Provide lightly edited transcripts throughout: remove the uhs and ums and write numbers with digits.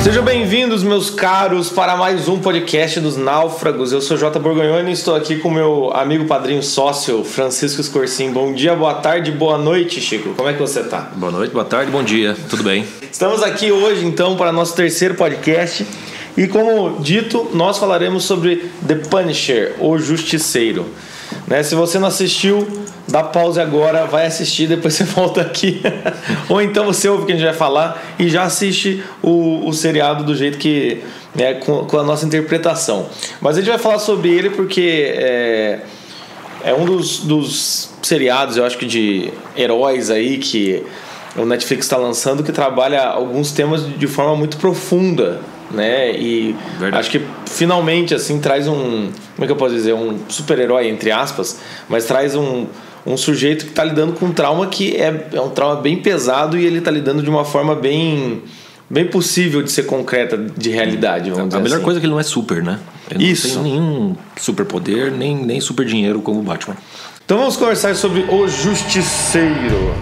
Sejam bem-vindos, meus caros, para mais um podcast dos Náufragos. Eu sou Jota Borgonhoni e estou aqui com meu amigo padrinho sócio, Francisco Scorsin. Bom dia, boa tarde, boa noite, Chico. Como é que você está? Boa noite, boa tarde, bom dia. Tudo bem? Estamos aqui hoje, então, para nosso terceiro podcast. E como dito, nós falaremos sobre The Punisher, o Justiceiro. Se você não assistiu, dá pause agora, vai assistir, depois você volta aqui. Ou então você ouve o que a gente vai falar e já assiste o seriado do jeito que... com a nossa interpretação. Mas a gente vai falar sobre ele porque é um dos seriados, eu acho que de heróis aí que o Netflix está lançando, que trabalha alguns temas de forma muito profunda. E verdade. Acho que finalmente assim traz como é que eu posso dizer, um super-herói entre aspas, mas traz um sujeito que está lidando com um trauma que é um trauma bem pesado e ele está lidando de uma forma bem possível de ser concreta, de realidade, vamos dizer. A melhor assim. coisa é que ele não é super, né? Ele Isso. Não tem nenhum superpoder, nem super dinheiro como o Batman. Então vamos conversar sobre o Justiceiro.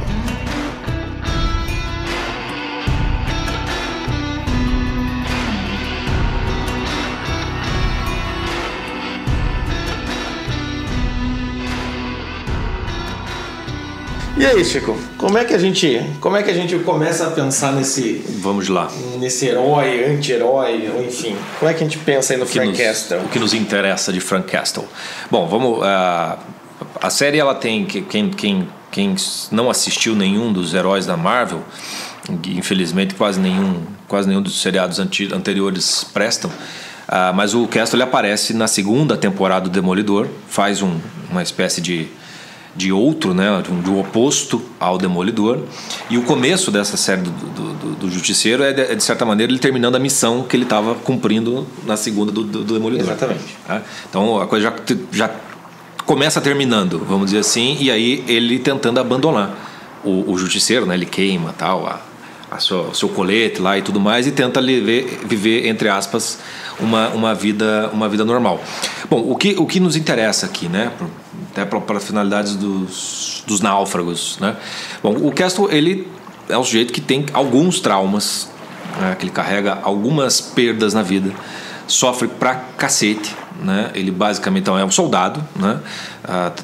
E aí, Chico, como é que a gente começa a pensar Vamos lá. Nesse herói, anti-herói, ou enfim, como é que a gente pensa aí no Frank Castle? O que nos interessa de Frank Castle? Bom, vamos... a série, ela tem... Quem não assistiu nenhum dos heróis da Marvel, infelizmente quase nenhum dos seriados anteriores prestam, mas o Castle ele aparece na segunda temporada do Demolidor, faz uma espécie de outro, de oposto ao Demolidor. E o começo dessa série do Justiceiro é de certa maneira ele terminando a missão que ele estava cumprindo na segunda do Demolidor. Exatamente. Então a coisa já começa terminando, vamos dizer assim, e aí ele tentando abandonar o Justiceiro, ele queima tal, o seu colete lá e tudo mais, e tenta viver entre aspas uma vida normal. Bom, o que nos interessa aqui, até para finalidades dos náufragos, Bom, o Castle ele é um sujeito que tem alguns traumas, que ele carrega algumas perdas na vida, sofre pra cacete, Ele basicamente é um soldado,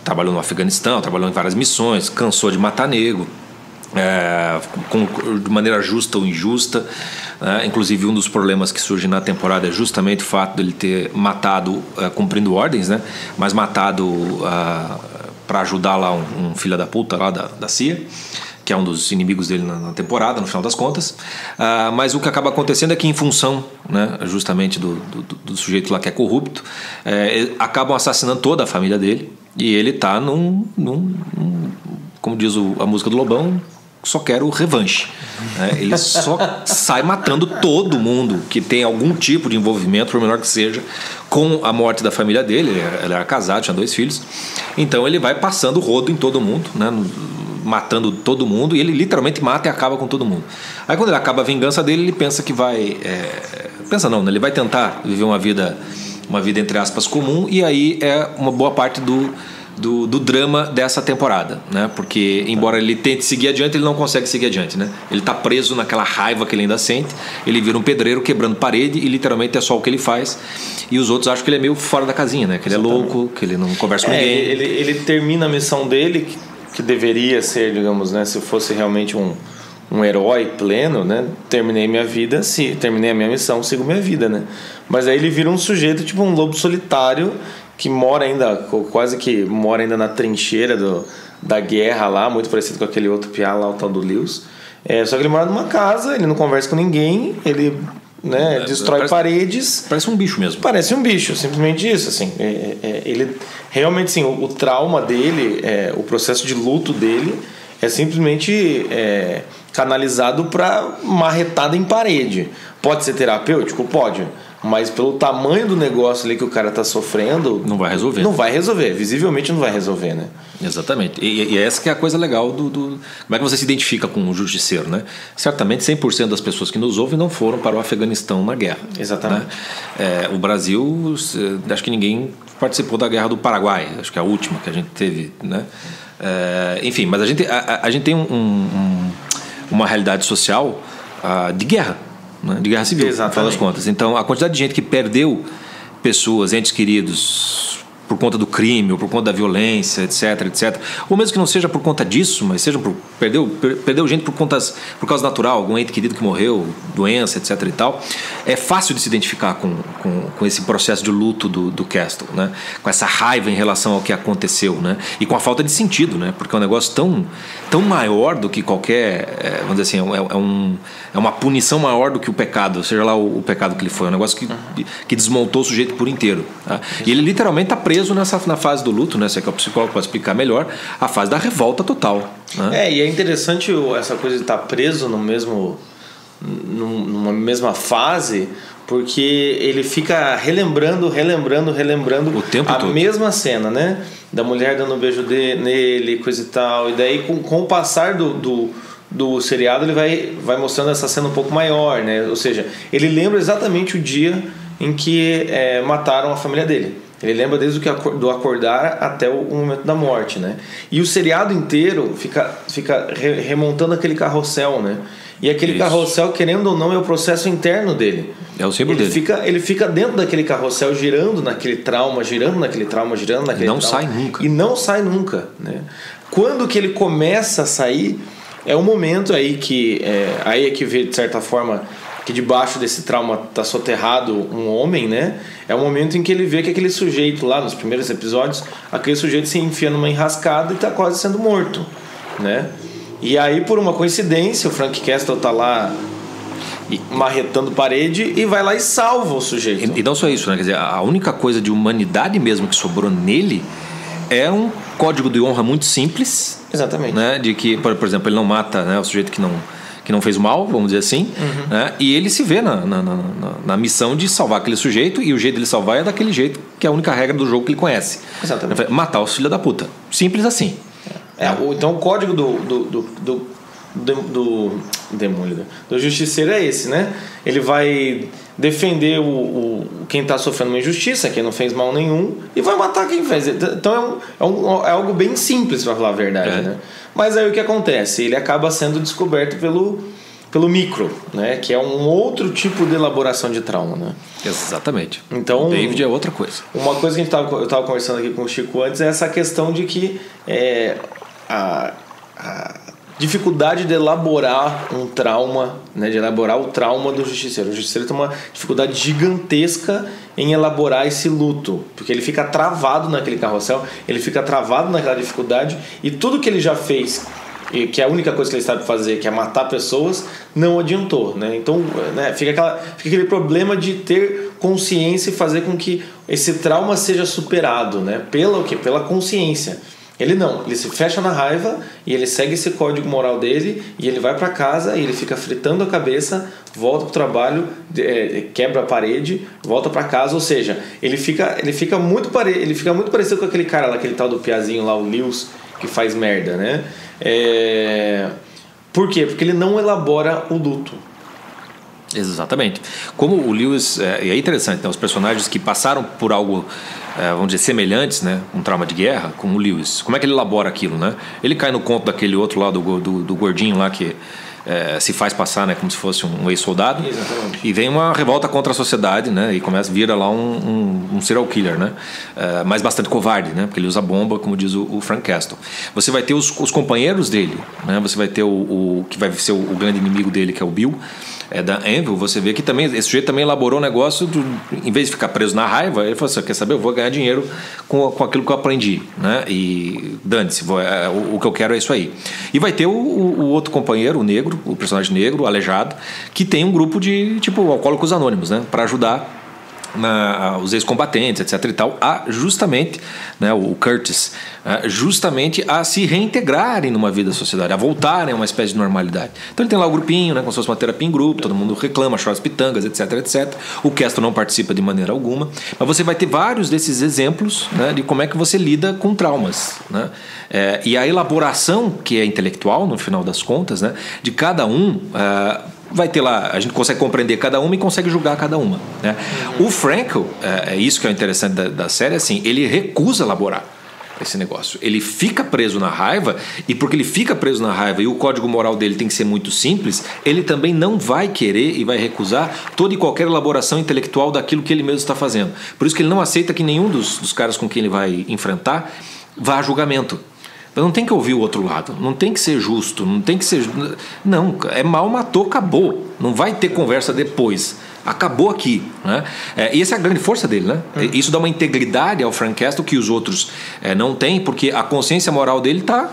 trabalhou no Afeganistão, trabalhou em várias missões, cansou de matar negro, de maneira justa ou injusta, Inclusive um dos problemas que surge na temporada é justamente o fato dele ter matado cumprindo ordens, mas matado para ajudar lá um filho da puta lá da CIA, que é um dos inimigos dele na temporada, no final das contas. Mas o que acaba acontecendo é que, em função, justamente do sujeito lá que é corrupto, acabam assassinando toda a família dele, e ele está como diz a música do Lobão, só quero revanche. Ele só sai matando todo mundo que tem algum tipo de envolvimento, por menor que seja, com a morte da família dele. Ele era casado, tinha 2 filhos. Então ele vai passando o rodo em todo mundo, matando todo mundo, e ele literalmente mata e acaba com todo mundo. Aí quando ele acaba a vingança dele, ele pensa que vai... ele vai tentar viver uma vida entre aspas comum, e aí é uma boa parte do drama dessa temporada, Porque embora ele tente seguir adiante, ele não consegue seguir adiante, Ele está preso naquela raiva que ele ainda sente. Ele vira um pedreiro quebrando parede, e literalmente é só o que ele faz. E os outros acham que ele é meio fora da casinha, Que ele é louco, que ele não conversa com ninguém. Ele termina a missão dele, que deveria ser, digamos, se fosse realmente um herói pleno, terminei minha vida, terminei a minha missão, sigo minha vida, Mas aí ele vira um sujeito tipo um lobo solitário, que quase que mora ainda na trincheira da guerra lá, muito parecido com aquele outro piá lá, o tal do Lewis. Só que ele mora numa casa, ele não conversa com ninguém, ele destrói paredes. Parece um bicho mesmo. Parece um bicho, simplesmente isso. Assim, ele realmente, assim, o trauma dele, o processo de luto dele é simplesmente canalizado para marretada em parede. Pode ser terapêutico? Pode. Mas pelo tamanho do negócio ali que o cara tá sofrendo... Não vai resolver. Não vai resolver. Visivelmente não vai resolver, Exatamente. E essa que é a coisa legal do... Como é que você se identifica com o Justiceiro, Certamente 100% das pessoas que nos ouvem não foram para o Afeganistão na guerra. Exatamente. O Brasil, acho que ninguém participou da Guerra do Paraguai. Acho que é a última que a gente teve, Enfim, mas a gente tem uma realidade social de guerra. né, de guerra civil, no final das contas. Então, a quantidade de gente que perdeu pessoas, entes queridos, por conta do crime ou por conta da violência, etc. Ou mesmo que não seja por conta disso, mas seja perdeu gente por causa natural, algum ente querido que morreu, doença, etc. e tal. É fácil de se identificar com esse processo de luto do Castle, né? Com essa raiva em relação ao que aconteceu, né? E com a falta de sentido, né? Porque é um negócio tão maior do que qualquer, vamos dizer assim, é uma punição maior do que o pecado, seja lá o pecado que ele foi. É um negócio que desmontou o sujeito por inteiro, tá? E ele literalmente está preso na fase do luto, né? Se é que o psicólogo pode explicar melhor, a fase da revolta total, né? E é interessante essa coisa de estar preso numa mesma fase, porque ele fica relembrando o tempo todo. Mesma cena, né? Da mulher dando um beijo nele, coisa e tal. E daí, com o passar do seriado, ele vai mostrando essa cena um pouco maior, né? Ou seja, ele lembra exatamente o dia em que mataram a família dele. Ele lembra desde do acordar até o momento da morte, né? E o seriado inteiro fica remontando aquele carrossel, né? E aquele carrossel, querendo ou não, é o processo interno dele. É o símbolo dele. Ele fica dentro daquele carrossel, girando naquele trauma. E não sai nunca. E não sai nunca, né? Quando que ele começa a sair, é o momento aí que vê, de certa forma, que debaixo desse trauma está soterrado um homem, né? É o momento em que ele vê que aquele sujeito lá, nos primeiros episódios, aquele sujeito se enfia numa enrascada e está quase sendo morto, né? E aí, por uma coincidência, o Frank Castle está lá marretando parede e vai lá e salva o sujeito. E não só isso, né? Quer dizer, a única coisa de humanidade mesmo que sobrou nele é um código de honra muito simples. Exatamente. Né? De que, por exemplo, ele não mata, né, o sujeito que não fez mal, vamos dizer assim, né? E ele se vê na missão de salvar aquele sujeito, e o jeito dele salvar é daquele jeito, que é a única regra do jogo que ele conhece. Exatamente. Matar os filhos da puta. Simples assim. Então o código do justiceiro é esse, né? Ele vai defender quem está sofrendo uma injustiça, quem não fez mal nenhum, e vai matar quem fez. Então é algo bem simples, para falar a verdade, né? Mas aí o que acontece? Ele acaba sendo descoberto pelo micro, né? Que é um outro tipo de elaboração de trauma, né? Exatamente. Então, o David é outra coisa. Uma coisa que eu estava conversando aqui com o Chico antes é essa questão de que a dificuldade de elaborar um trauma, né, de elaborar o trauma do justiceiro. O justiceiro tem uma dificuldade gigantesca em elaborar esse luto, porque ele fica travado naquele carrossel, ele fica travado naquela dificuldade, e tudo que ele já fez, que é a única coisa que ele sabe fazer, que é matar pessoas, não adiantou, né? Então, né, fica aquele problema de ter consciência e fazer com que esse trauma seja superado, né? Pela consciência. Ele se fecha na raiva e ele segue esse código moral dele, e ele vai para casa e ele fica fritando a cabeça, volta pro trabalho, quebra a parede, volta para casa. Ou seja, ele fica muito parecido com aquele cara lá, aquele tal do piazinho lá, o Lewis, que faz merda, né? Por quê? Porque ele não elabora o luto. Exatamente. Como o Lewis, e é interessante, né? Os personagens que passaram por algo, vamos dizer, semelhantes, né? Um trauma de guerra, como o Lewis. Como é que ele elabora aquilo, né? Ele cai no conto daquele outro lá, do gordinho lá, que se faz passar, né, como se fosse um ex-soldado. Exatamente. E vem uma revolta contra a sociedade, né? E vira lá um serial killer, né? Mas bastante covarde, né? Porque ele usa bomba, como diz o Frank Castle. Você vai ter os companheiros dele, né? Você vai ter o que vai ser o grande inimigo dele, que é o Bill, da Anvil. Você vê que também esse sujeito também elaborou um negócio em vez de ficar preso na raiva, ele falou assim: quer saber, eu vou ganhar dinheiro com aquilo que eu aprendi, né? E dane-se, o que eu quero é isso aí. E vai ter o outro companheiro, o negro, o personagem negro, aleijado, que tem um grupo de tipo Alcoólicos Anônimos, né? Para ajudar os ex-combatentes, etc. e tal, justamente, né, o Curtis, justamente a se reintegrarem numa vida da sociedade, a voltarem a uma espécie de normalidade. Então ele tem lá o grupinho, né, como se fosse uma terapia em grupo, todo mundo reclama, chora as pitangas, etc, etc. O Castle não participa de maneira alguma, mas você vai ter vários desses exemplos, né, de como é que você lida com traumas, né? E a elaboração, que é intelectual, no final das contas, né, de cada um, vai ter lá, a gente consegue compreender cada uma e consegue julgar cada uma, né? O Frankel, é isso que é interessante da série, assim, ele recusa elaborar. esse negócio. Ele fica preso na raiva, e porque ele fica preso na raiva e o código moral dele tem que ser muito simples, ele também não vai querer e vai recusar toda e qualquer elaboração intelectual daquilo que ele mesmo está fazendo. Por isso que ele não aceita que nenhum dos caras com quem ele vai enfrentar vá a julgamento. Não tem que ouvir o outro lado, não tem que ser justo, não tem que ser... Não, é mal, matou, acabou. Não vai ter conversa depois. Acabou aqui, né? E essa é a grande força dele, né? Isso dá uma integridade ao Frank Castle que os outros não têm, porque a consciência moral dele está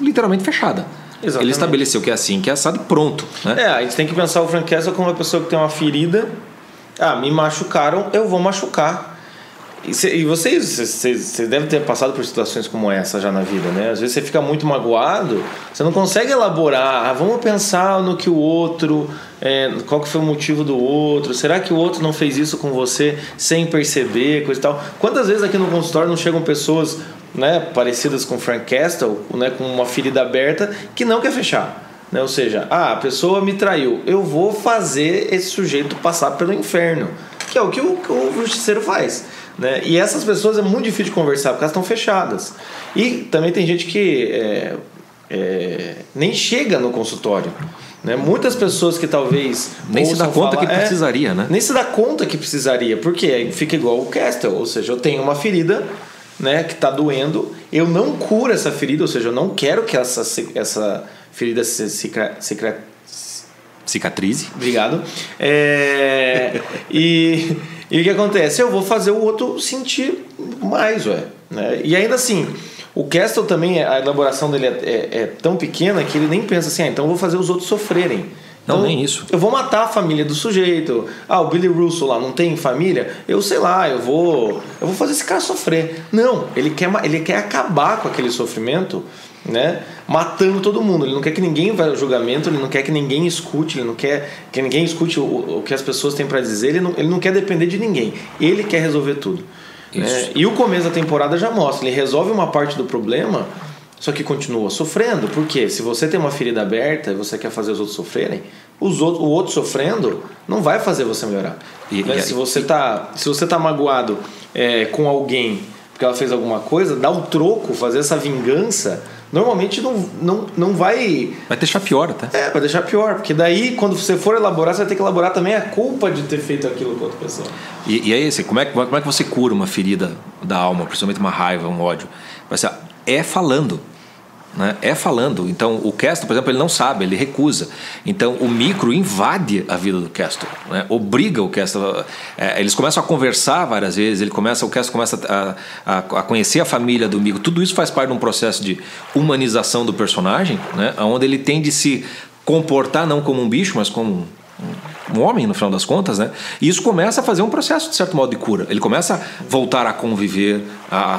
literalmente fechada. Exatamente. Ele estabeleceu que é assim, que é assado e pronto, né? A gente tem que pensar o Frank Castle como uma pessoa que tem uma ferida. Me machucaram, eu vou machucar. E vocês devem ter passado por situações como essa já na vida, né? Às vezes você fica muito magoado, você não consegue elaborar. Vamos pensar no que o outro, qual que foi o motivo do outro. Será que o outro não fez isso com você sem perceber, coisa e tal? Quantas vezes aqui no consultório não chegam pessoas, né, parecidas com Frank Castle, né, com uma ferida aberta, que não quer fechar, né? Ou seja, a pessoa me traiu, eu vou fazer esse sujeito passar pelo inferno, que é o que o justiceiro faz, né? E essas pessoas é muito difícil de conversar porque elas estão fechadas. E também tem gente que nem chega no consultório, né? Muitas pessoas que talvez nem se dá conta que precisaria, né? Nem se dá conta que precisaria, porque fica igual o Castle, ou seja, eu tenho uma ferida, né, que está doendo, eu não curo essa ferida, ou seja, eu não quero que essa ferida cicatrize. Obrigado. E o que acontece? Eu vou fazer o outro sentir mais, né? E ainda assim, o Castle também, a elaboração dele é tão pequena que ele nem pensa assim, então eu vou fazer os outros sofrerem. Não, então, nem isso. Eu vou matar a família do sujeito. O Billy Russell lá não tem família? Eu sei lá, eu vou fazer esse cara sofrer. Não, ele quer acabar com aquele sofrimento, né, matando todo mundo. Ele não quer que ninguém vá ao julgamento, ele não quer que ninguém escute, ele não quer que ninguém escute o que as pessoas têm para dizer, ele não quer depender de ninguém, ele quer resolver tudo, né? E o começo da temporada já mostra, ele resolve uma parte do problema, só que continua sofrendo, porque se você tem uma ferida aberta e você quer fazer os outros sofrerem, o outro sofrendo não vai fazer você melhorar, né? Se você tá magoado com alguém porque ela fez alguma coisa, dar um troco, fazer essa vingança, normalmente não vai... Vai deixar pior até. Vai deixar pior, porque daí quando você for elaborar, você vai ter que elaborar também a culpa de ter feito aquilo com outra pessoa. E aí, assim, como é que você cura uma ferida da alma, principalmente uma raiva, um ódio? Vai ser, falando. Né? Falando. Então o Castle, por exemplo, ele não sabe, ele recusa. Então o micro invade a vida do Castle, né? Obriga o Castle, eles começam a conversar várias vezes, o Castle começa a conhecer a família do micro. Tudo isso faz parte de um processo de humanização do personagem, né? Onde ele tem de se comportar não como um bicho, mas como um homem, no final das contas, né? E isso começa a fazer um processo, de certo modo, de cura. Ele começa a voltar a conviver, a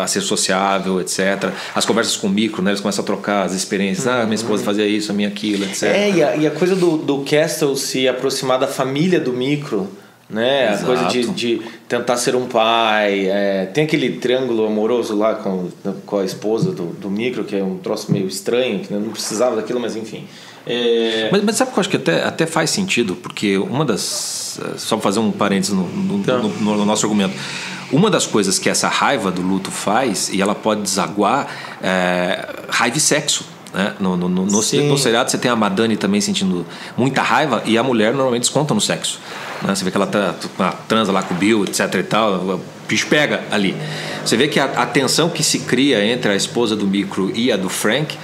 ser sociável, etc. As conversas com o micro, né? Eles começam a trocar as experiências. Minha esposa fazia isso, a minha aquilo, etc. E a coisa do Castle se aproximar da família do micro, né? Exato. A coisa de tentar ser um pai. Tem aquele triângulo amoroso lá com a esposa do micro, que é um troço meio estranho, que não precisava daquilo, mas enfim. Mas sabe que eu acho que até faz sentido, porque uma das... Só para fazer um parênteses no nosso argumento. Uma das coisas que essa raiva do luto faz, e ela pode desaguar, raiva e sexo. Né? No seriado você tem a Madani também sentindo muita raiva, e a mulher normalmente desconta no sexo. Né? Você vê que ela transa lá com o Bill, etc e tal, o bicho pega ali. Você vê que a tensão que se cria entre a esposa do micro e a do Frank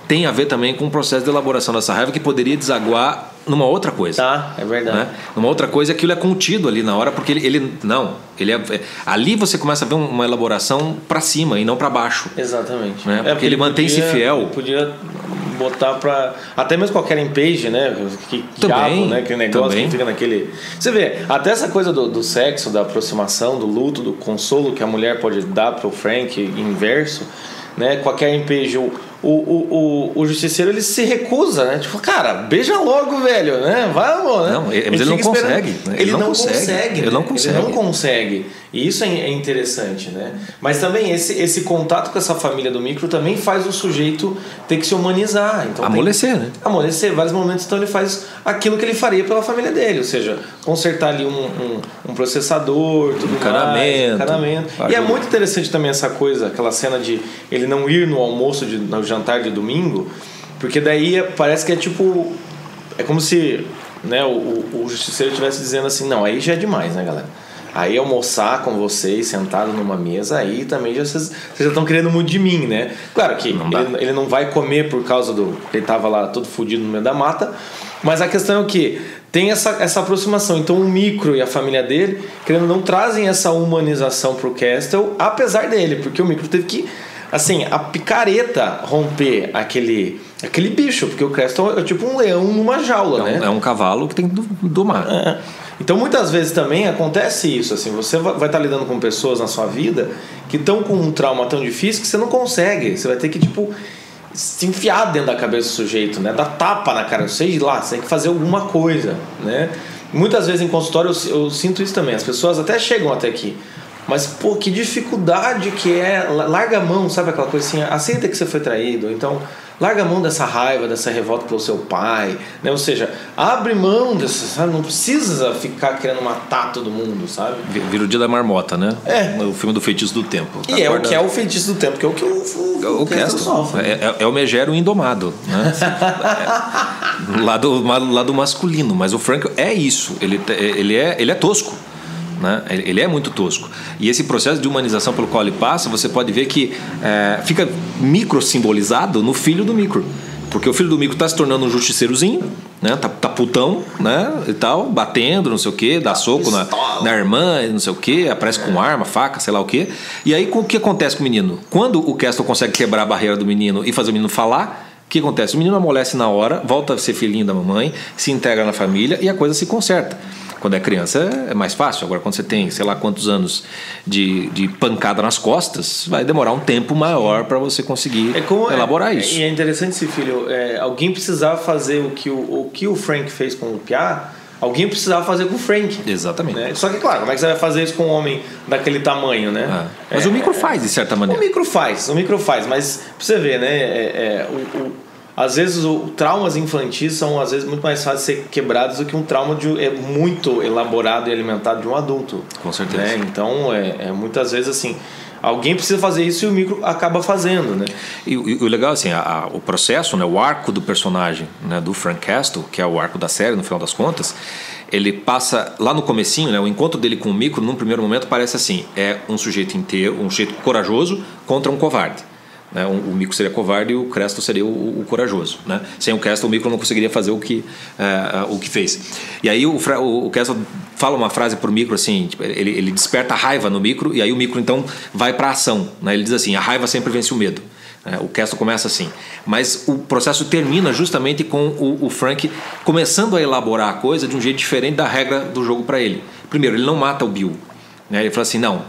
tem a ver também com o processo de elaboração dessa raiva, que poderia desaguar numa outra coisa. É verdade. Né? Numa outra coisa, aquilo é contido ali na hora, porque ele ali você começa a ver uma elaboração para cima e não para baixo. Exatamente. Né? Porque ele mantém-se fiel. Ele podia botar para até mesmo qualquer page, né? Que diabo, né? Que negócio também. Que fica naquele. Você vê, até essa coisa do sexo, da aproximação, do luto, do consolo que a mulher pode dar pro Frank, inverso, né? Qualquer page, o justiceiro, ele se recusa, né? Tipo, cara, beija logo, velho, né? Vamos, né? Não, mas ele não consegue. Né? Ele não consegue. E isso é interessante, né? Mas também esse contato com essa família do micro também faz o sujeito ter que se humanizar. Então, amolecer, né? Amolecer. Vários momentos, então ele faz aquilo que ele faria pela família dele. Ou seja, consertar ali um processador, tudo mais, encanamento. E é muito interessante também essa coisa, aquela cena de ele não ir no almoço, no jantar de domingo, porque daí parece que é tipo... É como se, né, o justiceiro estivesse dizendo assim, não, aí já é demais, né, galera? Aí almoçar com vocês, sentado numa mesa, aí também vocês já estão querendo muito de mim, né? Claro que ele não vai comer por causa do... Ele estava lá todo fodido no meio da mata, mas a questão é o quê? Tem essa aproximação. Então o micro e a família dele, querendo não, trazem essa humanização pro Castle, apesar dele, porque o micro teve que, assim, a picareta romper aquele bicho, porque o Castle é tipo um leão numa jaula, né? É um cavalo que tem que domar. Então muitas vezes também acontece isso, assim, você vai estar lidando com pessoas na sua vida que estão com um trauma tão difícil que você não consegue, você vai ter que tipo se enfiar dentro da cabeça do sujeito, né? Dar tapa na cara, sei lá, você tem que fazer alguma coisa, né? Muitas vezes em consultório eu sinto isso também, as pessoas até chegam até aqui, mas pô, que dificuldade que é, larga a mão, sabe aquela coisa assim, aceita que você foi traído, então larga a mão dessa raiva, dessa revolta pelo seu pai, né? Ou seja, abre mão dessa, sabe? Não precisa ficar querendo matar todo mundo, sabe? Vira o dia da marmota, né? O filme do Feitiço do Tempo. E é o que é o Feitiço do Tempo, que é o que o Castle sofre. É o Megero indomado, né? lado masculino, mas o Frank é isso, ele é tosco. Né? Ele é muito tosco. E esse processo de humanização pelo qual ele passa, você pode ver que fica micro simbolizado no filho do micro. Porque o filho do micro está se tornando um justiceirozinho, né? Tá putão, né? E tal, batendo, não sei o quê, dá soco na irmã, não sei o quê, aparece com arma, faca, sei lá o quê. E aí o que acontece com o menino? Quando o Castle consegue quebrar a barreira do menino e fazer o menino falar, o que acontece? O menino amolece na hora, volta a ser filhinho da mamãe, se integra na família e a coisa se conserta. Quando é criança é mais fácil. Agora, quando você tem sei lá quantos anos de pancada nas costas, vai demorar um tempo maior para você conseguir elaborar isso. E é interessante esse filho. Alguém precisava fazer o que o Frank fez com o Piá, alguém precisava fazer com o Frank. Exatamente. Né? Só que, claro, como é que você vai fazer isso com um homem daquele tamanho, né? Mas o micro faz, de certa maneira. O micro faz, mas pra você ver, né? Às vezes traumas infantis são às vezes muito mais fáceis de ser quebrados do que um trauma muito elaborado e alimentado de um adulto. Com certeza. Né? Então, muitas vezes assim, alguém precisa fazer isso e o micro acaba fazendo, né? E o legal assim, o processo, né, o arco do personagem, né, do Frank Castle, que é o arco da série no final das contas, ele passa lá no comecinho, né, o encontro dele com o micro, num primeiro momento parece assim, é um sujeito inteiro, um sujeito corajoso contra um covarde. Né? O micro seria covarde e o Castle seria o corajoso, né? Sem o Castle, o micro não conseguiria fazer o que fez. E aí o Castle fala uma frase pro micro assim, tipo, ele desperta a raiva no micro e aí o micro então vai para a ação, né? Ele diz assim, a raiva sempre vence o medo. O Castle começa assim, mas o processo termina justamente com o Frank começando a elaborar a coisa de um jeito diferente da regra do jogo para ele. Primeiro, ele não mata o Bill, né? Ele fala assim, não,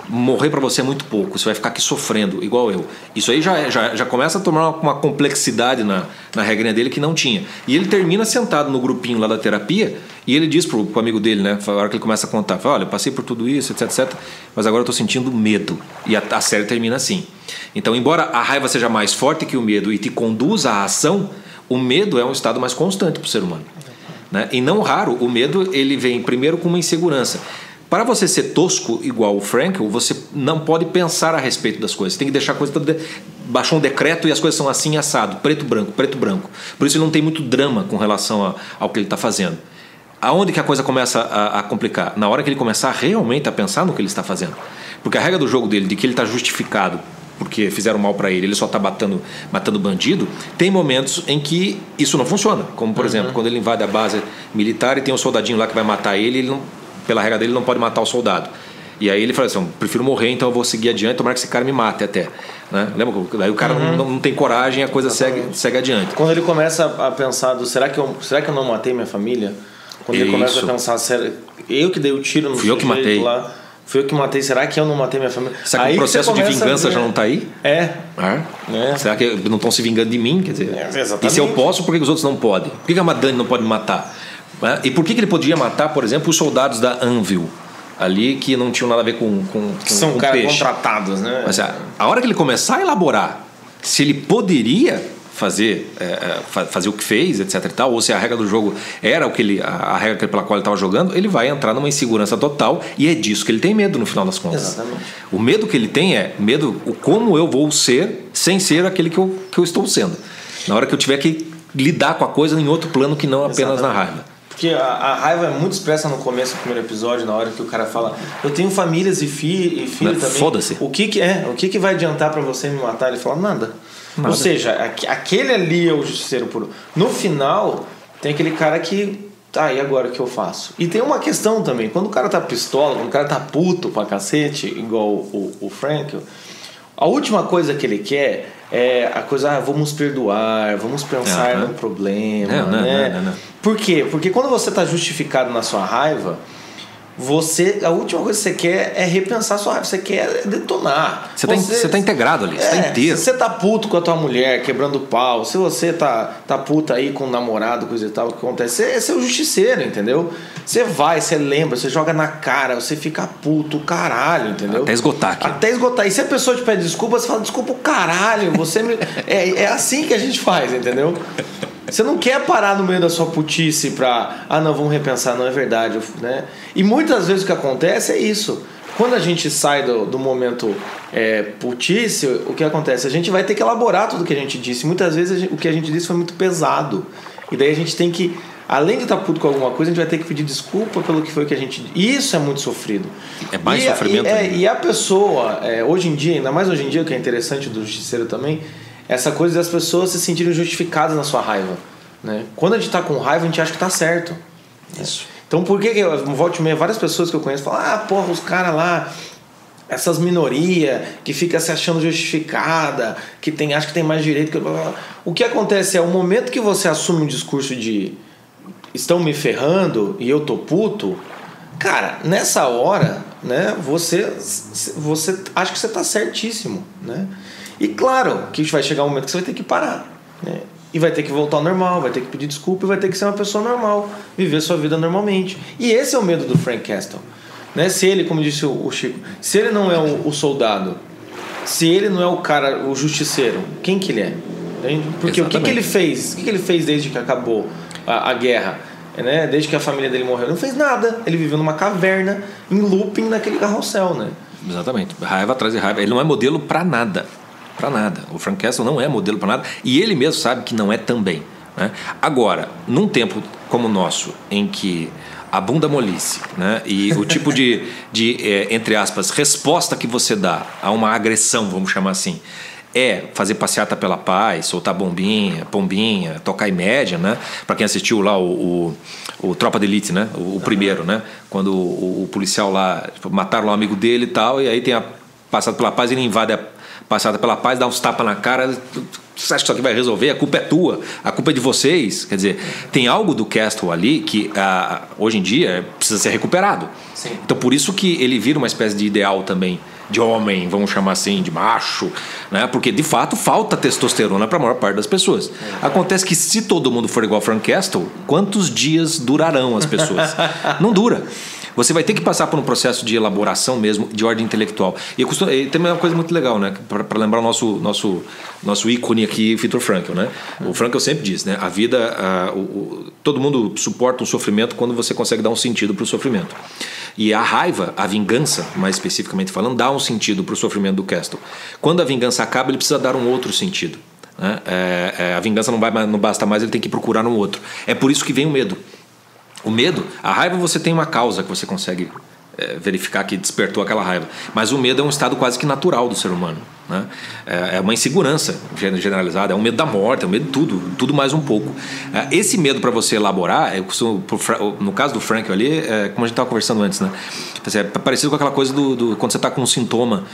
morrer para você é muito pouco, você vai ficar aqui sofrendo igual eu. Isso aí já começa a tomar uma complexidade na regrinha dele que não tinha. E ele termina sentado no grupinho lá da terapia e ele diz pro amigo dele, né, a hora que ele começa a contar, fala, olha, eu passei por tudo isso, etc, mas agora eu tô sentindo medo. E a série termina assim. Então, embora a raiva seja mais forte que o medo e te conduza à ação, o medo é um estado mais constante pro ser humano, né? E não raro, o medo ele vem primeiro com uma insegurança. Para você ser tosco igual o Frank, você não pode pensar a respeito das coisas. Você tem que deixar a coisa toda... Baixou um decreto e as coisas são assim, assado, preto, branco, preto, branco. Por isso ele não tem muito drama com relação ao que ele está fazendo. Aonde que a coisa começa a complicar? Na hora que ele começar realmente a pensar no que ele está fazendo. Porque a regra do jogo dele, de que ele está justificado porque fizeram mal para ele só está matando bandido, tem momentos em que isso não funciona. Como, por exemplo, quando ele invade a base militar e tem um soldadinho lá que vai matar ele não... Pela regra dele, ele não pode matar o soldado. E aí ele fala assim, prefiro morrer, então eu vou seguir adiante, tomara que esse cara me mate até. Né? Lembra? Daí o cara não tem coragem, a coisa segue adiante. Quando ele começa a pensar, será que eu não matei minha família? Quando ele começa a pensar, eu que dei o tiro no Fui eu que matei. Lá, fui eu que matei, será que eu não matei minha família? Será que o processo de vingança já não está aí? Será que não estão se vingando de mim? Quer dizer, e se eu posso, por que os outros não podem? Por que a Madani não pode me matar? E por que ele podia matar, por exemplo, os soldados da Anvil? ali que não tinham nada a ver com são caras contratados, né? Mas a hela que ele começar a elaborar se ele poderia fazer o que fez, etc e tal, ou se a regra do jogo era a regra pela qual ele estava jogando, ele vai entrar numa insegurança total, e é disso que ele tem medo no final das contas. Exatamente. O medo que ele tem é como eu vou ser sem ser aquele que eu estou sendo, na hora que eu tiver que lidar com a coisa em outro plano que não apenas na raiva. Porque a raiva é muito expressa no começo do primeiro episódio, na hora que o cara fala: eu tenho famílias e filho também. Foda-se. O que vai adiantar pra você me matar? Ele fala: nada. Ou seja, aquele ali é o justiceiro puro. No final, tem aquele cara que... e agora o que eu faço? E tem uma questão também. Quando o cara tá pistola, quando o cara tá puto pra cacete, igual o Frank, a última coisa que ele quer é a coisa: vamos perdoar, vamos pensar no problema. Não. Por quê? Porque quando você tá justificado na sua raiva, a última coisa que você quer é repensar a sua raiva. Você quer detonar. Você tá integrado ali, você tá inteiro. Se você tá puto com a tua mulher, quebrando pau, se você tá puto aí com o namorado, coisa e tal, o que acontece? Você é o justiceiro, entendeu? Você vai, você lembra, você joga na cara, você fica puto, caralho, entendeu? Até esgotar aqui. Até esgotar. E se a pessoa te pede desculpa, você fala: desculpa o caralho, é assim que a gente faz, entendeu? Você não quer parar no meio da sua putice pra... não, vamos repensar, não é verdade, né? E muitas vezes o que acontece é isso. Quando a gente sai do momento putice, o que acontece? A gente vai ter que elaborar tudo o que a gente disse. Muitas vezes o que a gente disse foi muito pesado. E daí a gente tem que... Além de estar puto com alguma coisa, a gente vai ter que pedir desculpa pelo que foi que a gente disse. E isso é muito sofrido. É mais sofrimento. E a pessoa, hoje em dia, ainda mais hoje em dia, o que é interessante do justiceiro também... Essa coisa das pessoas se sentirem justificadas na sua raiva, né? Quando a gente tá com raiva, a gente acha que tá certo. Isso. Então por que volte e meia, várias pessoas que eu conheço falam: porra, os caras lá, essas minorias que fica se achando justificada, que acha que tem mais direito que... O que acontece é, o momento que você assume um discurso de estão me ferrando e eu tô puto, cara, nessa hora, né, você acha que você tá certíssimo, né? E claro que vai chegar um momento que você vai ter que parar, né? E vai ter que voltar ao normal, vai ter que pedir desculpa e vai ter que ser uma pessoa normal, viver sua vida normalmente. E esse é o medo do Frank Castle, né? Se ele, como disse o Chico, se ele não é o soldado, se ele não é o cara, o justiceiro, quem que ele é? Porque o que ele fez? O que ele fez desde que acabou a guerra? Né? Desde que a família dele morreu? Ele não fez nada. Ele viveu numa caverna, em looping naquele carrossel, né? Exatamente. Raiva atrás de raiva. Ele não é modelo pra nada. Para nada. O Frank Castle não é modelo para nada, e ele mesmo sabe que não é também, né? Agora, num tempo como o nosso, em que a bunda molice, né, e o tipo de entre aspas, resposta que você dá a uma agressão, vamos chamar assim, é fazer passeata pela paz, soltar pombinha, tocar em média, né? Para quem assistiu lá o Tropa de Elite, né? O primeiro, né? Quando o policial lá, mataram lá um amigo dele e tal, e aí tem a passada pela paz, ele invade a passada pela paz, dá uns tapas na cara. Você acha que isso aqui vai resolver? A culpa é tua, a culpa é de vocês. Quer dizer, tem algo do Castle ali que hoje em dia precisa ser recuperado. Sim. Então por isso que ele vira uma espécie de ideal também, de homem, vamos chamar assim, de macho, né? Porque de fato falta testosterona para a maior parte das pessoas. Acontece que se todo mundo for igual ao Frank Castle, quantos dias durarão as pessoas? Não dura. Você vai ter que passar por um processo de elaboração mesmo, de ordem intelectual. E também é uma coisa muito legal, né? Para lembrar o nosso ícone aqui, Viktor Frankl, né? O Frankl sempre diz, né? A vida, todo mundo suporta um sofrimento quando você consegue dar um sentido para o sofrimento. E a raiva, a vingança, mais especificamente falando, dá um sentido para o sofrimento do Castle. Quando a vingança acaba, ele precisa dar um outro sentido, né? A vingança não basta mais, ele tem que procurar um outro. É por isso que vem o medo. O medo, a raiva você tem uma causa que você consegue verificar que despertou aquela raiva. Mas o medo é um estado quase que natural do ser humano, né? É uma insegurança generalizada, é um medo da morte, é um medo de tudo mais um pouco. Esse medo para você elaborar, no caso do Frank ali, como a gente estava conversando antes, né? É parecido com aquela coisa do quando você está com um sintoma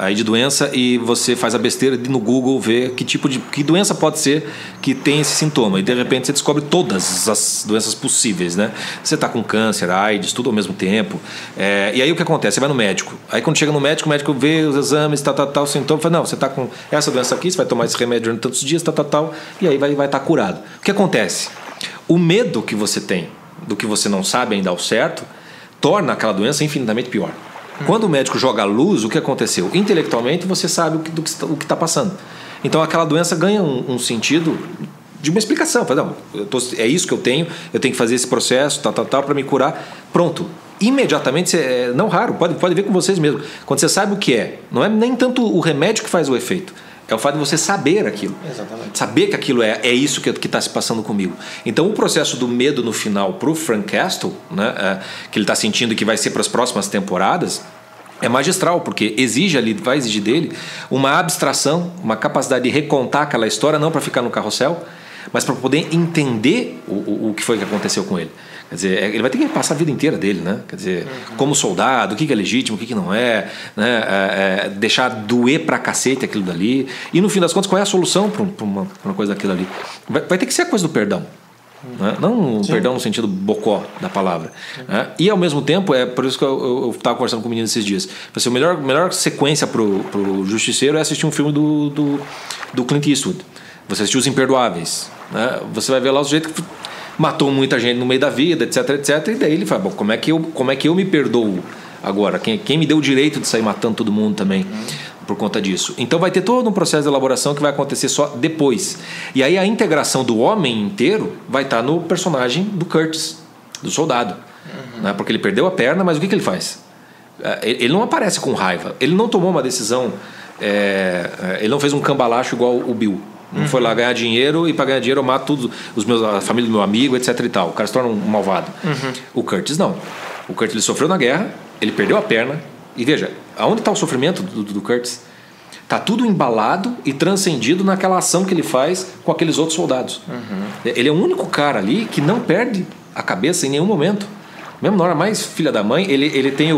aí de doença e você faz a besteira de ir no Google ver que doença pode ser que tem esse sintoma, e de repente você descobre todas as doenças possíveis, né? Você está com câncer, AIDS, tudo ao mesmo tempo, e aí o que acontece? Você vai no médico, aí quando chega no médico, o médico vê os exames, tal, sintoma, fala: não, você está com essa doença aqui, você vai tomar esse remédio durante tantos dias, tal, e aí vai estar curado. O que acontece? O medo que você tem do que você não sabe ainda ao certo torna aquela doença infinitamente pior. Quando o médico joga a luz, o que aconteceu? Intelectualmente você sabe o que está passando. Então aquela doença ganha um sentido de uma explicação. Fala, não, é isso que eu tenho que fazer esse processo, tal, para me curar. Pronto. Imediatamente, não raro, pode ver com vocês mesmos. Quando você sabe o que é, não é nem tanto o remédio que faz o efeito. É o fato de você saber aquilo. Exatamente. Saber que aquilo é isso que está se passando comigo. Então o processo do medo no final para o Frank Castle, né, que ele está sentindo que vai ser para as próximas temporadas, é magistral, porque vai exigir dele uma abstração, uma capacidade de recontar aquela história, não para ficar no carrossel, mas para poder entender o que foi que aconteceu com ele. Quer dizer, ele vai ter que passar a vida inteira dele, né? Quer dizer, como soldado, o que é legítimo, o que não é, né? Deixar doer pra cacete aquilo dali. E no fim das contas, qual é a solução para uma coisa daquilo ali? Vai ter que ser a coisa do perdão. Né? Não o perdão no sentido bocó da palavra. Né? E ao mesmo tempo, é por isso que eu estava conversando com o menino esses dias. A melhor sequência pro Justiceiro é assistir um filme do Clint Eastwood. Você assistiu Os Imperdoáveis. Né? Você vai ver lá o sujeito que matou muita gente no meio da vida, etc, etc. E daí ele fala, bom, como é que eu me perdoo agora? Quem me deu o direito de sair matando todo mundo também por conta disso? Então vai ter todo um processo de elaboração que vai acontecer só depois. E aí a integração do homem inteiro vai estar no personagem do Curtis, do soldado. Né? Porque ele perdeu a perna, mas o que ele faz? Ele não aparece com raiva. Ele não tomou uma decisão... ele não fez um cambalacho igual o Bill. Não foi lá ganhar dinheiro, e para ganhar dinheiro eu mato todos a família do meu amigo, etc e tal. O cara se torna um malvado. O Curtis não. O Curtis ele sofreu na guerra, ele perdeu a perna. E veja, aonde está o sofrimento do Curtis? Está tudo embalado e transcendido naquela ação que ele faz com aqueles outros soldados. Ele é o único cara ali que não perde a cabeça em nenhum momento. Mesmo na hora mais filha da mãe, ele tem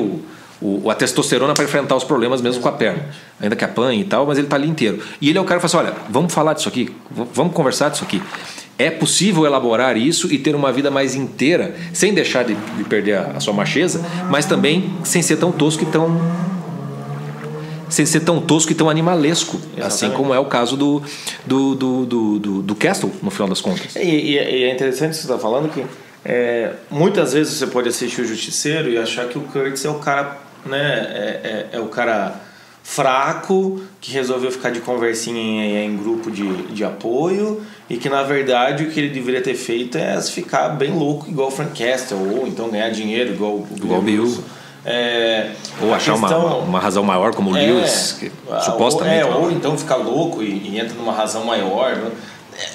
a testosterona para enfrentar os problemas mesmo com a perna, ainda que apanhe e tal, mas ele está ali inteiro. E ele é o cara que fala assim, olha, vamos falar disso aqui, vamos conversar disso aqui. É possível elaborar isso e ter uma vida mais inteira, sem deixar de perder a sua macheza, mas também sem ser tão tosco e tão animalesco. Exatamente. Assim como é o caso do Castle, no final das contas. E é interessante isso que você está falando, que muitas vezes você pode assistir o Justiceiro e achar que o Curtis é o cara, né, é o cara fraco que resolveu ficar de conversinha em grupo de apoio, e que na verdade o que ele deveria ter feito é ficar bem louco igual o Frank Castle, ou então ganhar dinheiro igual o Bill. Ou achar uma razão maior como o Lewis, supostamente. Ou então ficar louco e entra numa razão maior, né?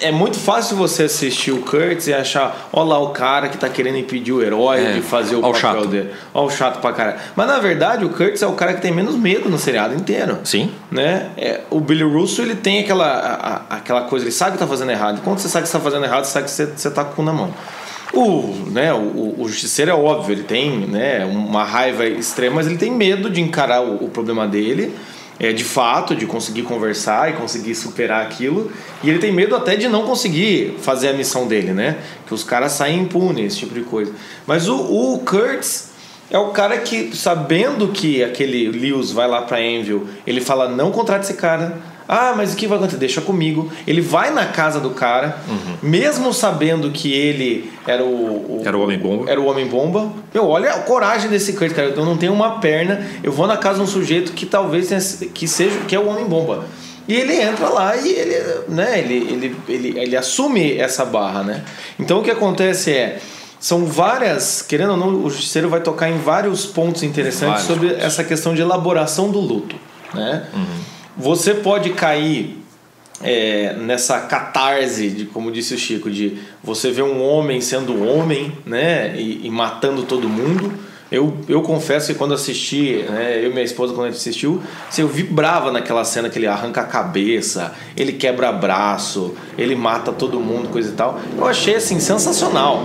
É muito fácil você assistir o Curtis e achar, ó lá o cara que tá querendo impedir o herói de fazer o papel chato dele. Ó o chato pra caralho. Mas na verdade o Curtis é o cara que tem menos medo no seriado inteiro. Sim. Né? O Billy Russo, ele tem aquela coisa, ele sabe que tá fazendo errado. Quando você sabe que você tá fazendo errado, você sabe que você tá com o cu na mão. O Justiceiro é óbvio, ele tem, né, uma raiva extrema, mas ele tem medo de encarar o problema dele, de fato, de conseguir conversar e conseguir superar aquilo, e ele tem medo até de não conseguir fazer a missão dele, né, que os caras saem impunes, esse tipo de coisa. Mas o Kurtz é o cara que, sabendo que aquele Lewis vai lá pra Anvil, ele fala, não contrate esse cara. Ah, mas o que vai acontecer? Deixa comigo. Ele vai na casa do cara, mesmo sabendo que ele era o Homem-Bomba. Era o Homem-Bomba. Olha a coragem desse cara. Eu não tenho uma perna, eu vou na casa de um sujeito que talvez que é o Homem-Bomba. E ele entra lá e ele assume essa barra, né? Então o que acontece são várias, querendo ou não, o Justiceiro vai tocar em vários pontos interessantes sobre essa questão de elaboração do luto, né? Você pode cair nessa catarse, como disse o Chico, de você ver um homem sendo homem, né, e matando todo mundo. Eu confesso que quando assisti, né, eu e minha esposa, quando a gente assistiu, eu vibrava naquela cena que ele arranca a cabeça, ele quebra braço, ele mata todo mundo, coisa e tal. Eu achei assim sensacional.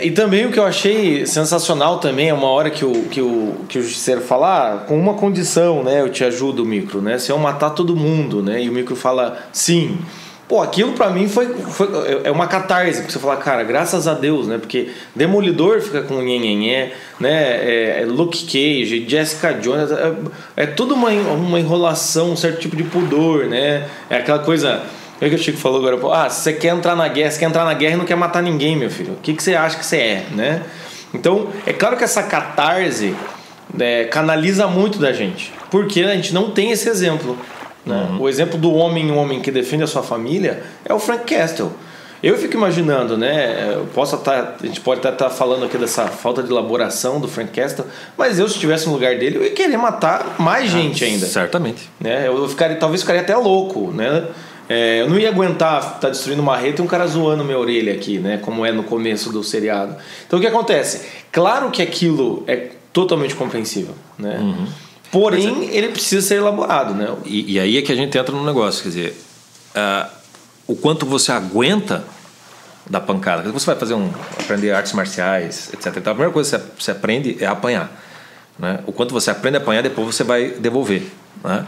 E também o que eu achei sensacional também é uma hora que o Justiceiro fala, com uma condição, né, eu te ajudo, Micro, né, se eu matar todo mundo, né, e o Micro fala sim. Pô, aquilo pra mim é uma catarse, porque você fala, cara, graças a Deus, né, porque Demolidor fica com nhenhenhé, né, Luke Cage, Jessica Jones, tudo uma enrolação, um certo tipo de pudor, né, é aquela coisa... O que o Chico falou agora? Se você quer entrar na guerra e não quer matar ninguém, meu filho. O que você acha que você é, né? Então, é claro que essa catarse canaliza muito da gente, porque a gente não tem esse exemplo, né? O exemplo do homem que defende a sua família é o Frank Castle. Eu fico imaginando, né? A gente pode estar falando aqui dessa falta de elaboração do Frank Castle, mas se estivesse no lugar dele, eu ia querer matar mais gente ainda. Certamente. Né? Talvez ficaria até louco, né? Eu não ia aguentar estar destruindo uma reta e um cara zoando minha orelha aqui, né? Como é no começo do seriado. Então o que acontece? Claro que aquilo é totalmente compreensível, né? Porém, ele precisa ser elaborado, né? E aí é que a gente entra no negócio, quer dizer, o quanto você aguenta da pancada. Você vai aprender artes marciais, etc. Então, a primeira coisa que você aprende é apanhar, né? O quanto você aprende a apanhar, depois você vai devolver, né?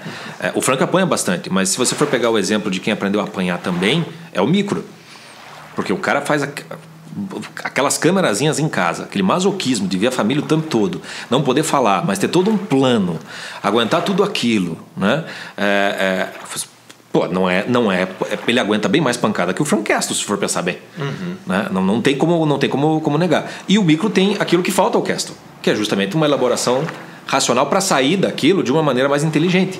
O Frank apanha bastante, mas se você for pegar o exemplo de quem aprendeu a apanhar também, é o Micro. Porque o cara faz aquelas câmerazinhas em casa, aquele masoquismo de ver a família o tempo todo, não poder falar, mas ter todo um plano, aguentar tudo aquilo, né? Ele aguenta bem mais pancada que o Frank Castle, se for pensar bem. Né? Não tem como negar. E o Micro tem aquilo que falta ao Castle, que é justamente uma elaboração racional para sair daquilo de uma maneira mais inteligente.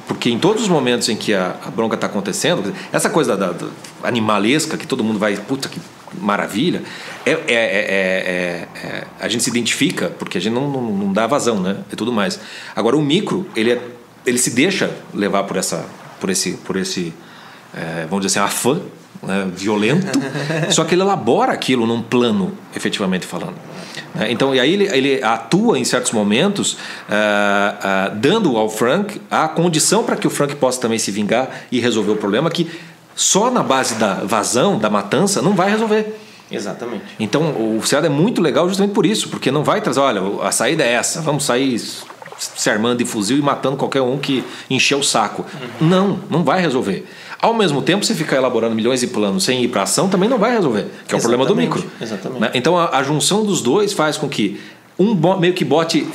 Porque em todos os momentos em que a bronca está acontecendo, essa coisa da animalesca, que todo mundo vai, puta que maravilha, a gente se identifica, porque a gente não dá vazão, né? E tudo mais. Agora o Micro, ele se deixa levar por esse vamos dizer assim, afã, né, violento, só que ele elabora aquilo num plano, efetivamente falando. Então, e aí ele atua em certos momentos, dando ao Frank a condição para que o Frank possa também se vingar e resolver o problema, que só na base da vazão, da matança, não vai resolver. Exatamente. Então, o seriado é muito legal justamente por isso, porque não vai trazer, olha, a saída é essa, vamos sair se armando de fuzil e matando qualquer um que encher o saco. Não vai resolver. Ao mesmo tempo, você ficar elaborando milhões de planos sem ir para ação também não vai resolver, que é o problema do Micro. Exatamente. Né? Então a junção dos dois faz com que um meio que bote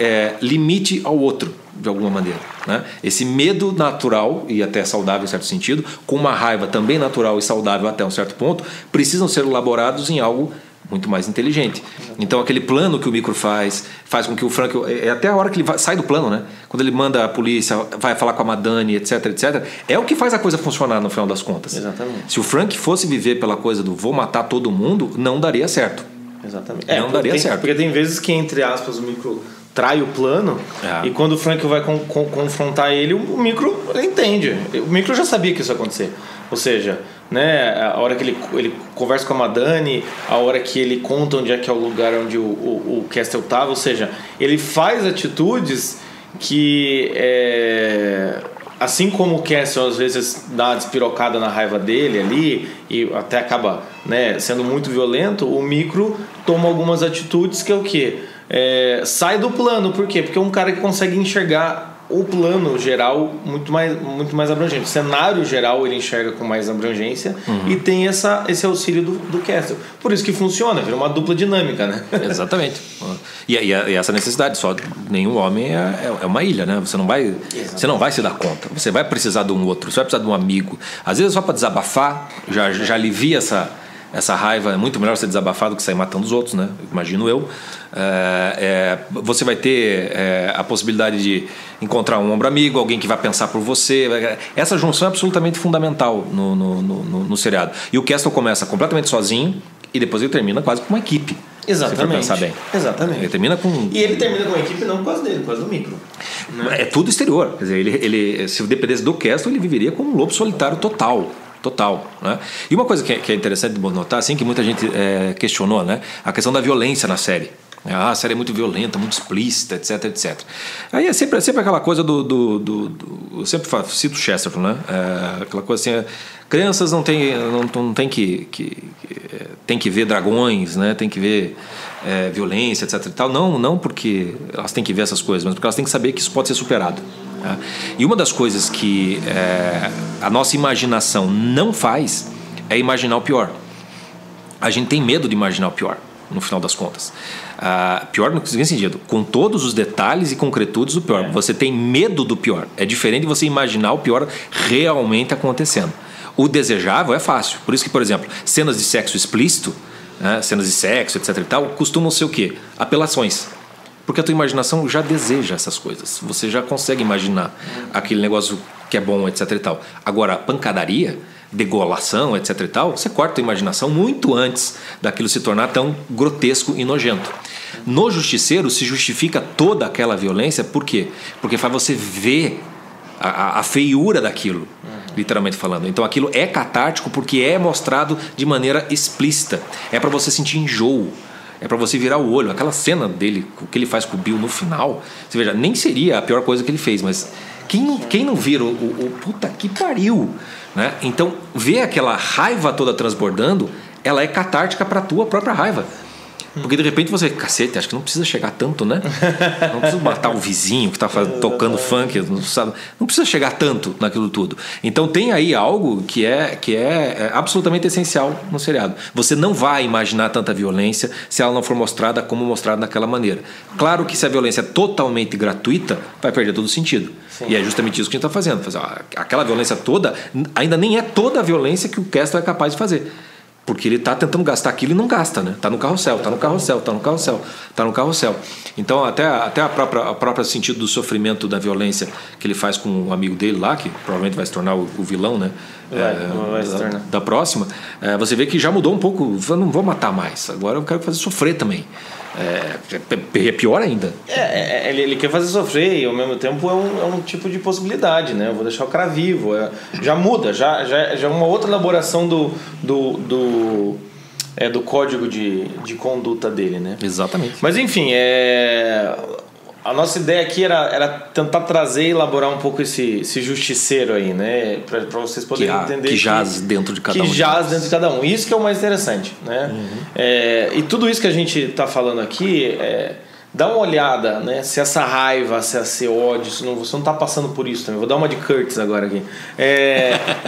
limite ao outro, de alguma maneira. Né? Esse medo natural e até saudável em certo sentido, com uma raiva também natural e saudável até um certo ponto, precisam ser elaborados em algo muito mais inteligente. Então aquele plano que o Micro faz com que o Frank, até a hora que ele sai do plano, né? Quando ele manda a polícia, vai falar com a Madani, etc, é o que faz a coisa funcionar no final das contas. Exatamente. Se o Frank fosse viver pela coisa do vou matar todo mundo, não daria certo. Exatamente. Não daria certo. Porque tem vezes que, entre aspas, o Micro trai o plano, e quando o Frank vai confrontar ele, o Micro entende. O Micro já sabia que isso ia acontecer. Ou seja, né, a hora que ele conversa com a Madani, a hora que ele conta onde é que é o lugar onde o Castle estava, ou seja, ele faz atitudes que, assim como o Castle às vezes dá uma despirocada na raiva dele ali e até acaba, né, sendo muito violento, o Micro toma algumas atitudes que é o quê? Sai do plano. Por quê? Porque é um cara que consegue enxergar o plano geral muito mais abrangente. O cenário geral ele enxerga com mais abrangência e tem esse auxílio do Castle. Por isso que funciona, vira uma dupla dinâmica, né? Exatamente. E essa necessidade, só nenhum homem é uma ilha, né? Você não vai se dar conta. Você vai precisar de um outro, você vai precisar de um amigo. Às vezes só para desabafar, já alivia essa raiva. É muito melhor você desabafar do que sair matando os outros, né? Imagino eu. Você vai ter a possibilidade de encontrar um ombro amigo, alguém que vai pensar por você. Essa junção é absolutamente fundamental no seriado. E o Castle começa completamente sozinho e depois ele termina quase com uma equipe. Exatamente. Se for pensar bem. Exatamente. Ele termina com... E ele termina com a equipe não por causa dele, por causa do Micro. Né? É tudo exterior. Quer dizer, ele se dependesse do Castle, ele viveria como um lobo solitário total, né? E uma coisa que é interessante de notar, assim, que muita gente questionou, né? A questão da violência na série. A série é muito violenta, muito explícita, etc. Aí é sempre aquela coisa eu sempre cito Chesterton, né? Aquela coisa assim, crianças não tem que ver dragões, né? Tem que ver violência, etc e tal. Não porque elas têm que ver essas coisas, mas porque elas têm que saber que isso pode ser superado. E uma das coisas que a nossa imaginação não faz é imaginar o pior. A gente tem medo de imaginar o pior, no final das contas. Pior no seguinte sentido, com todos os detalhes e concretudes do pior. Você tem medo do pior. É diferente de você imaginar o pior realmente acontecendo. O desejável é fácil. Por isso que, por exemplo, cenas de sexo explícito, né, cenas de sexo, etc. e tal, costumam ser o quê? Apelações. Porque a tua imaginação já deseja essas coisas. Você já consegue imaginar aquele negócio que é bom, etc. e tal. Agora, pancadaria, degolação, etc. e tal, você corta a tua imaginação muito antes daquilo se tornar tão grotesco e nojento. No Justiceiro se justifica toda aquela violência, por quê? Porque faz você ver a feiura daquilo, literalmente falando. Então aquilo é catártico porque é mostrado de maneira explícita. É para você sentir enjoo. É para você virar o olho. Aquela cena dele, o que ele faz com o Bill no final, você veja, nem seria a pior coisa que ele fez, mas quem não vira o puta que pariu, né? Então ver aquela raiva toda transbordando, ela é catártica para a tua própria raiva. Porque de repente você, cacete, acho que não precisa chegar tanto, né? Não precisa matar o vizinho que está tocando funk, não precisa chegar tanto naquilo tudo. Então tem aí algo que é absolutamente essencial no seriado. Você não vai imaginar tanta violência se ela não for mostrada como mostrada daquela maneira. Claro que se a violência é totalmente gratuita, vai perder todo o sentido. Sim. E é justamente isso que a gente está fazendo. Aquela violência toda, ainda nem é toda a violência que o Castle é capaz de fazer. Porque ele está tentando gastar aquilo e não gasta, né? Está no carrossel, está no carrossel, está no carrossel, está no carrossel. Então até a própria sentido do sofrimento da violência que ele faz com um amigo dele lá, que provavelmente vai se tornar o vilão, né? Vai se tornar. Da próxima, você vê que já mudou um pouco. Eu não vou matar mais, agora eu quero fazer sofrer também. É pior ainda. Ele quer fazer sofrer e ao mesmo tempo é um tipo de possibilidade, né? Eu vou deixar o cara vivo. Já muda, já é uma outra elaboração do código de conduta dele, né? Exatamente. Mas enfim, a nossa ideia aqui era tentar trazer e elaborar um pouco esse justiceiro aí, né? Pra vocês poderem entender que jaz dentro de cada um. Que jaz dentro de cada um. Isso que é o mais interessante, né? E tudo isso que a gente está falando aqui, dá uma olhada, né? Se essa raiva, se esse ódio, você não está passando por isso também. Vou dar uma de Curtis agora aqui.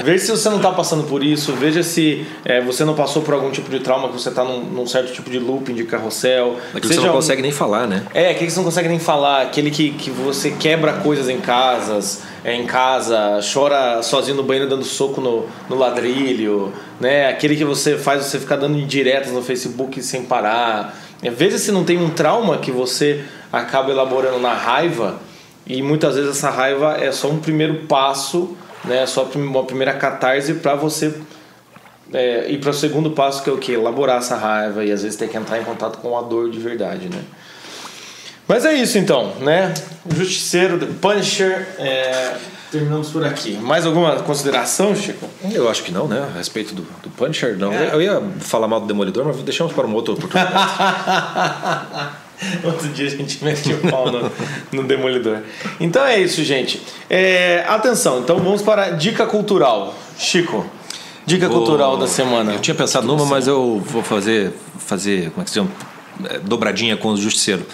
Veja se você não está passando por isso. Veja se você não passou por algum tipo de trauma, que você está num certo tipo de looping de carrossel. Aquilo que você não consegue nem falar, né? Aquele que você não consegue nem falar. Aquele que você quebra coisas em casa, chora sozinho no banheiro dando soco no ladrilho, né? Aquele que você faz você ficar dando indiretas no Facebook sem parar. Veja se não tem um trauma que você acaba elaborando na raiva, e muitas vezes essa raiva é só um primeiro passo, né? Só uma primeira catarse para você ir para o segundo passo, que é o quê? Elaborar essa raiva e às vezes ter que entrar em contato com a dor de verdade, né? Mas é isso então, né? O Justiceiro, The Punisher, terminamos por aqui. Mais alguma consideração, Chico? Eu acho que não, né? A respeito do Punisher, não. Eu ia falar mal do Demolidor, mas deixamos para uma outra oportunidade. Outro dia a gente mete o pau no Demolidor. Então é isso, gente. Atenção, então vamos para a dica cultural. Chico, dica cultural da semana. Eu tinha pensado numa, mas eu vou fazer como é que se chama? Dobradinha com o Justiceiro.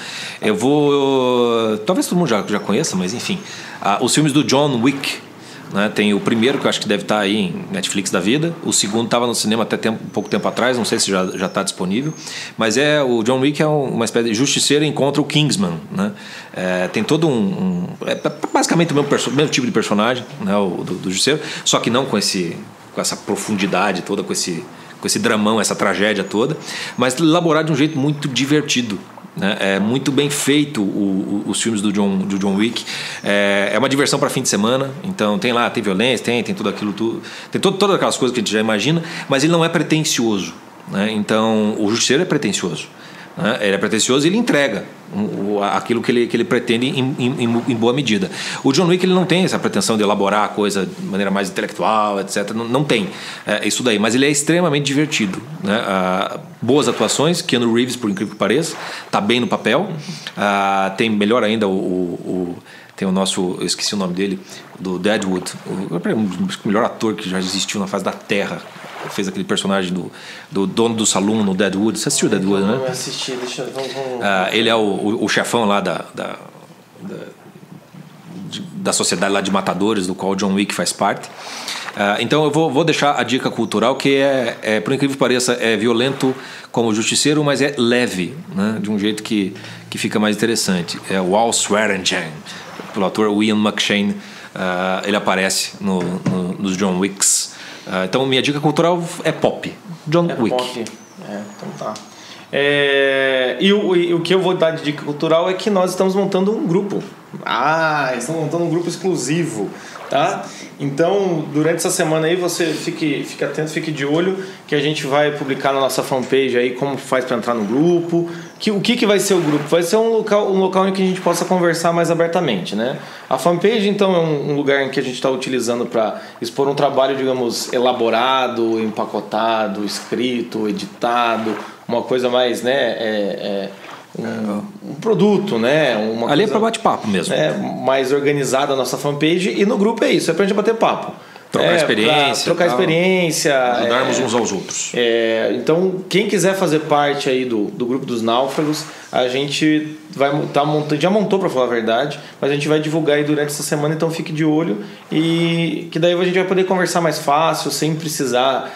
Talvez todo mundo já conheça, mas enfim, os filmes do John Wick, né? Tem o primeiro, que eu acho que deve estar aí em Netflix da vida. O segundo estava no cinema até pouco tempo atrás, não sei se já está disponível. Mas o John Wick é uma espécie de Justiceiro encontra o Kingsman, né? Tem todo basicamente o mesmo tipo de personagem, né? do Justiceiro, só que não com essa profundidade toda, com esse dramão, essa tragédia toda, mas elaborado de um jeito muito divertido, né? É muito bem feito os filmes do John Wick. É uma diversão para fim de semana. Então tem violência, tem tudo aquilo, tem todas aquelas coisas que a gente já imagina, mas ele não é pretensioso, né? Então o Justiceiro é pretensioso, né? Ele é pretensioso e ele entrega aquilo que ele pretende em boa medida. O John Wick ele não tem essa pretensão de elaborar a coisa de maneira mais intelectual, etc. Não tem isso daí, mas ele é extremamente divertido, né? Boas atuações, Keanu Reeves, por incrível que pareça, está bem no papel. Tem melhor ainda tem o nosso, eu esqueci o nome dele, do Deadwood, o melhor ator que já existiu na face da Terra. Fez aquele personagem do dono do salão no Deadwood. Você assistiu Deadwood, né? Eu assisti, vamos... Ele é o chefão lá da sociedade lá de matadores, do qual o John Wick faz parte. Então eu vou deixar a dica cultural, que por incrível que pareça, é violento como o Justiceiro, mas é leve, né? De um jeito que fica mais interessante. É o Al Swearingen, pelo ator Ian McShane. Ele aparece nos John Wicks. Então minha dica cultural é pop. John Wick. Pop. Então tá. E o que eu vou dar de dica cultural é que nós estamos montando um grupo. Estamos montando um grupo exclusivo, tá? Então, durante essa semana aí, você fique atento, fique de olho, que a gente vai publicar na nossa fanpage aí como faz para entrar no grupo. O que vai ser o grupo? Vai ser um local em que a gente possa conversar mais abertamente, né? A fanpage, então, é um lugar em que a gente está utilizando para expor um trabalho, digamos, elaborado, empacotado, escrito, editado, uma coisa mais, né? Um produto, né? Ali é para bate-papo mesmo. Mais organizada a nossa fanpage. E no grupo é isso, é pra gente bater papo. Trocar experiência. Ajudarmos uns aos outros. Então, quem quiser fazer parte aí do grupo dos náufragos, a gente vai já montou, para falar a verdade, mas a gente vai divulgar aí durante essa semana, então fique de olho. E que daí a gente vai poder conversar mais fácil, sem precisar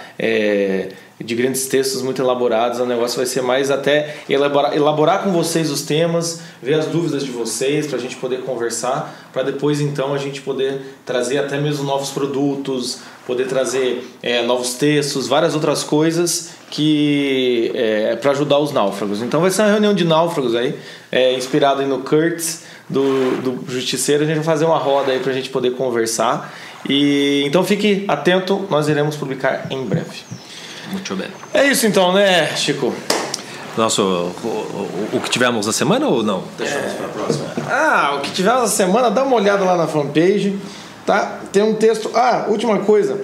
de grandes textos muito elaborados. O negócio vai ser mais até elaborar com vocês os temas, ver as dúvidas de vocês, para a gente poder conversar, para depois então a gente poder trazer até mesmo novos produtos, poder trazer novos textos, várias outras coisas que para ajudar os náufragos. Então vai ser uma reunião de náufragos aí, inspirado aí no Kurtz do Justiceiro. A gente vai fazer uma roda aí para a gente poder conversar. Então fique atento, nós iremos publicar em breve. Muito bem. É isso então, né, Chico? O que tivemos na semana ou não? Deixamos para a próxima. O que tivemos na semana, dá uma olhada lá na fanpage, tá? Tem um texto. Última coisa.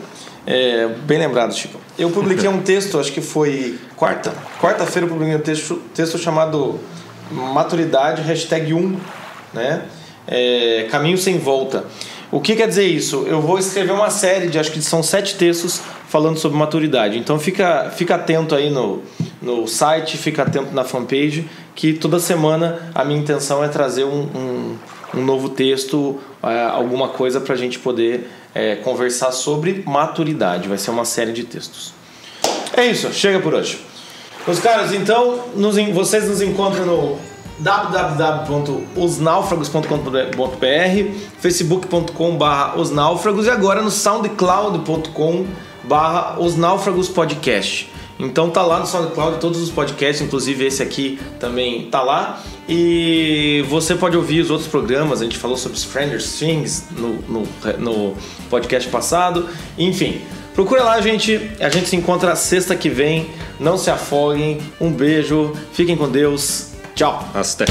Bem lembrado, Chico. Eu publiquei um texto, acho que foi quarta-feira eu publiquei um texto chamado Maturidade, #1, né? Caminho sem volta. O que quer dizer isso? Eu vou escrever uma série de, acho que são 7 textos falando sobre maturidade. Então fica atento aí no site, fica atento na fanpage, que toda semana a minha intenção é trazer um novo texto, alguma coisa para a gente poder conversar sobre maturidade. Vai ser uma série de textos. É isso, chega por hoje. Meus caros, então vocês nos encontram no www.osnaufragos.com.br, facebook.com/osnaufragos e agora no soundcloud.com/osnaufragospodcast. Então tá lá no SoundCloud todos os podcasts, inclusive esse aqui também tá lá. E você pode ouvir os outros programas, a gente falou sobre Stranger Things no podcast passado. Enfim, procura lá, a gente se encontra sexta que vem. Não se afoguem, um beijo, fiquem com Deus. Tchau. Até.